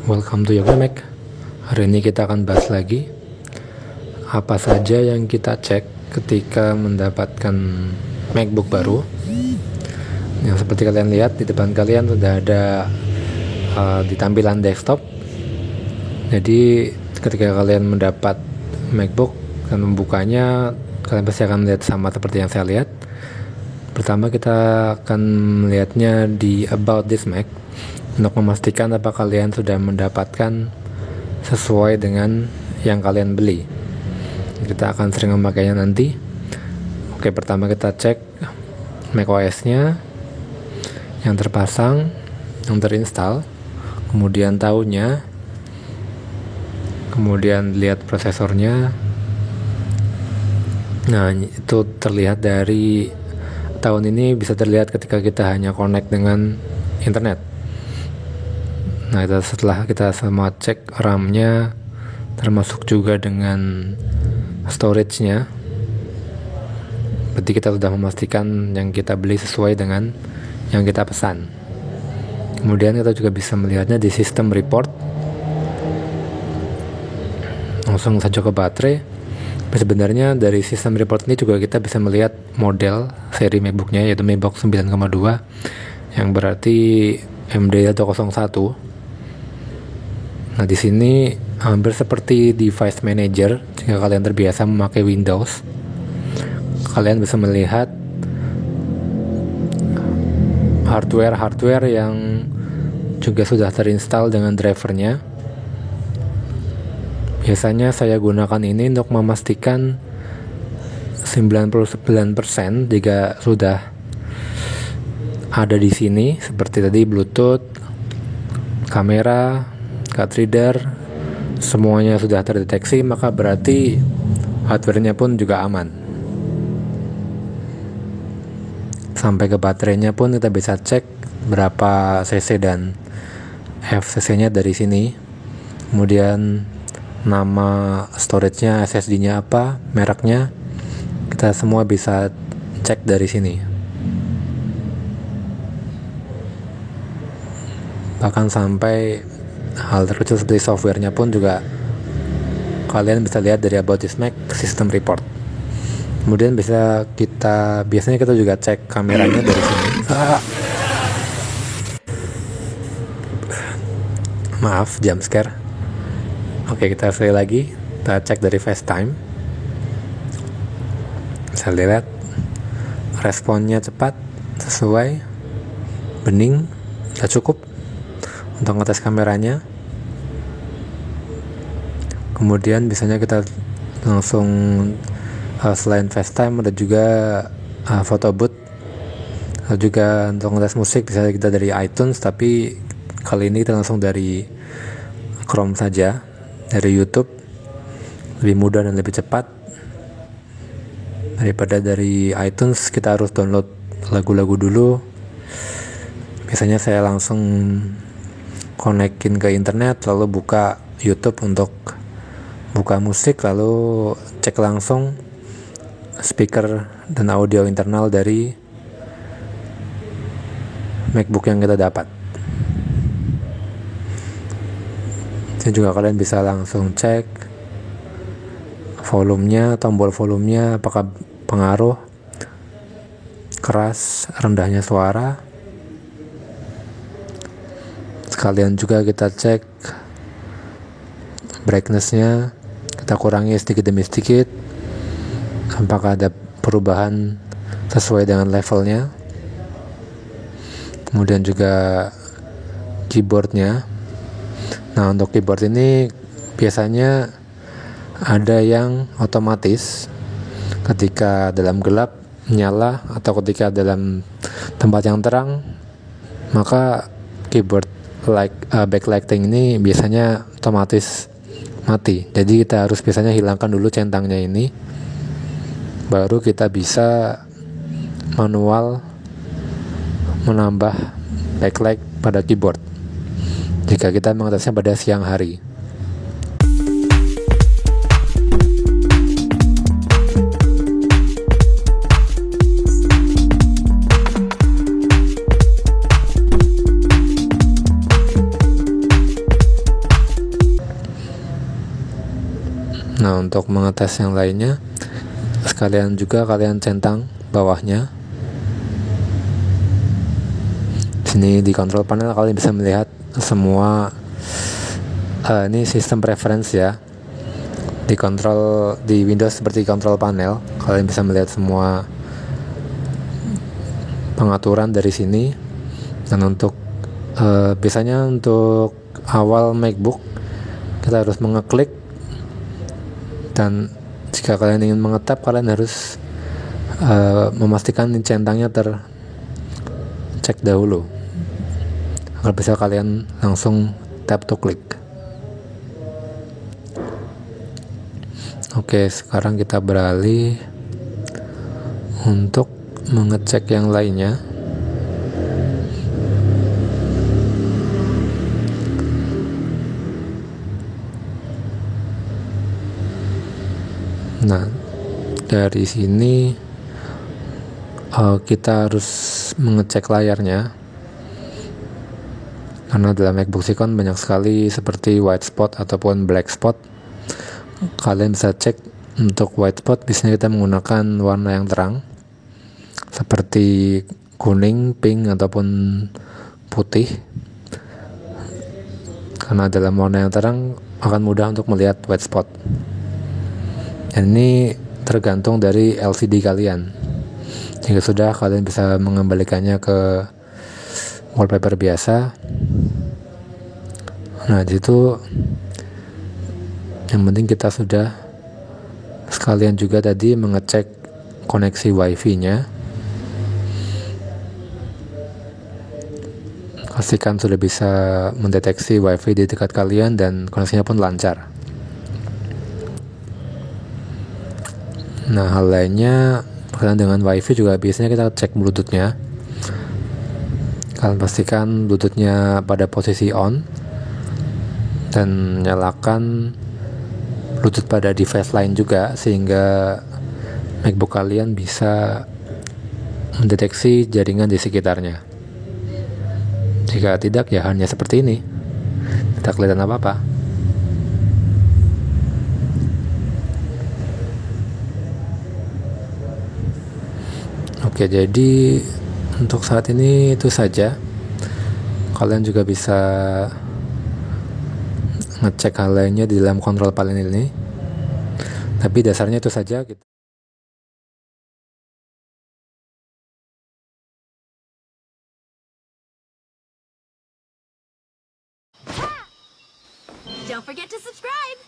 Welcome to Yoga Mac. Hari ini kita akan bahas lagi apa saja yang kita cek ketika mendapatkan MacBook baru. Yang seperti kalian lihat di depan kalian sudah ada di tampilan desktop. Jadi ketika kalian mendapat MacBook dan membukanya, kalian pasti akan melihat sama seperti yang saya lihat. Pertama kita akan melihatnya di About This Mac untuk memastikan apa kalian sudah mendapatkan sesuai dengan yang kalian beli. Kita akan sering memakainya nanti. Oke, pertama kita cek macOS-nya yang terpasang, yang terinstall, kemudian tahunnya, kemudian lihat prosesornya. Nah, itu terlihat dari tahun ini, bisa terlihat ketika kita hanya connect dengan internet. Nah, setelah kita semua cek RAM-nya, termasuk juga dengan storage-nya, berarti kita sudah memastikan yang kita beli sesuai dengan yang kita pesan. Kemudian kita juga bisa melihatnya di sistem report. Langsung saja ke baterai. Tapi sebenarnya dari sistem report ini juga kita bisa melihat model seri MacBook-nya, yaitu MacBook 9,2, yang berarti MD101. Nah, di sini hampir seperti device manager. Jika kalian terbiasa memakai Windows, kalian bisa melihat hardware yang juga sudah terinstall dengan drivernya. Biasanya saya gunakan ini untuk memastikan 99% jika sudah ada di sini, seperti tadi Bluetooth, kamera, card reader, semuanya sudah terdeteksi, maka berarti hardware-nya pun juga aman. Sampai ke baterainya pun kita bisa cek berapa cc dan FCC-nya dari sini. Kemudian nama storage-nya, SSD-nya apa, mereknya, kita semua bisa cek dari sini. Bahkan sampai hal terkecil seperti softwarenya pun juga kalian bisa lihat dari About This Mac System Report. Kemudian biasanya kita juga cek kameranya dari sini. Maaf, jump scare. Oke, kita sekali lagi kita cek dari FaceTime. Bisa lihat responnya cepat, sesuai, bening, sudah cukup untuk ngetes kameranya. Kemudian biasanya kita langsung selain FaceTime ada juga photo booth, ada juga untuk ngetes musik bisa kita dari iTunes, tapi kali ini kita langsung dari Chrome saja, dari YouTube, lebih mudah dan lebih cepat daripada dari iTunes. Kita harus download lagu-lagu dulu. Biasanya saya langsung konekin ke internet, lalu buka YouTube untuk buka musik, lalu cek langsung speaker dan audio internal dari MacBook yang kita dapat. Jadi juga kalian bisa langsung cek volumenya, tombol volumenya, apakah pengaruh keras rendahnya suara. Sekalian juga kita cek brightness-nya, kita kurangi sedikit demi sedikit, apakah ada perubahan sesuai dengan levelnya. Kemudian juga keyboardnya. Nah, untuk keyboard ini biasanya ada yang otomatis ketika dalam gelap nyala, atau ketika dalam tempat yang terang, maka keyboard backlighting ini biasanya otomatis mati. Jadi kita harus biasanya hilangkan dulu centangnya ini, baru kita bisa manual menambah backlight pada keyboard jika kita mengatasinya pada siang hari. untuk mengetes yang lainnya, sekalian juga kalian centang bawahnya. Sini di control panel kalian bisa melihat semua ini sistem preference ya. Di Windows seperti control panel, kalian bisa melihat semua pengaturan dari sini. Dan untuk biasanya untuk awal MacBook kita harus mengeklik, dan jika kalian ingin mengetap kalian harus memastikan centangnya tercek dahulu agar bisa kalian langsung tap to click. Oke, sekarang kita beralih untuk mengecek yang lainnya. Nah, dari sini kita harus mengecek layarnya, karena dalam MacBook sih kan banyak sekali seperti white spot ataupun black spot. Kalian bisa cek untuk white spot, biasanya kita menggunakan warna yang terang seperti kuning, pink ataupun putih, karena dalam warna yang terang akan mudah untuk melihat white spot. Dan ini tergantung dari LCD kalian. Jika sudah, kalian bisa mengembalikannya ke wallpaper biasa. Nah, di situ yang penting kita sudah sekalian juga tadi mengecek koneksi WiFi-nya. Pastikan sudah bisa mendeteksi WiFi di dekat kalian dan koneksinya pun lancar. Nah, hal lainnya berkaitan dengan WiFi juga biasanya kita cek Bluetooth-nya. Kalian pastikan Bluetooth-nya pada posisi on dan nyalakan Bluetooth pada device lain juga, sehingga MacBook kalian bisa mendeteksi jaringan di sekitarnya. Jika tidak, ya hanya seperti ini, tidak kelihatan apa-apa. Oke, jadi untuk saat ini itu saja. Kalian juga bisa ngecek hal lainnya di dalam kontrol panel ini, tapi dasarnya itu saja gitu. Don't forget to subscribe!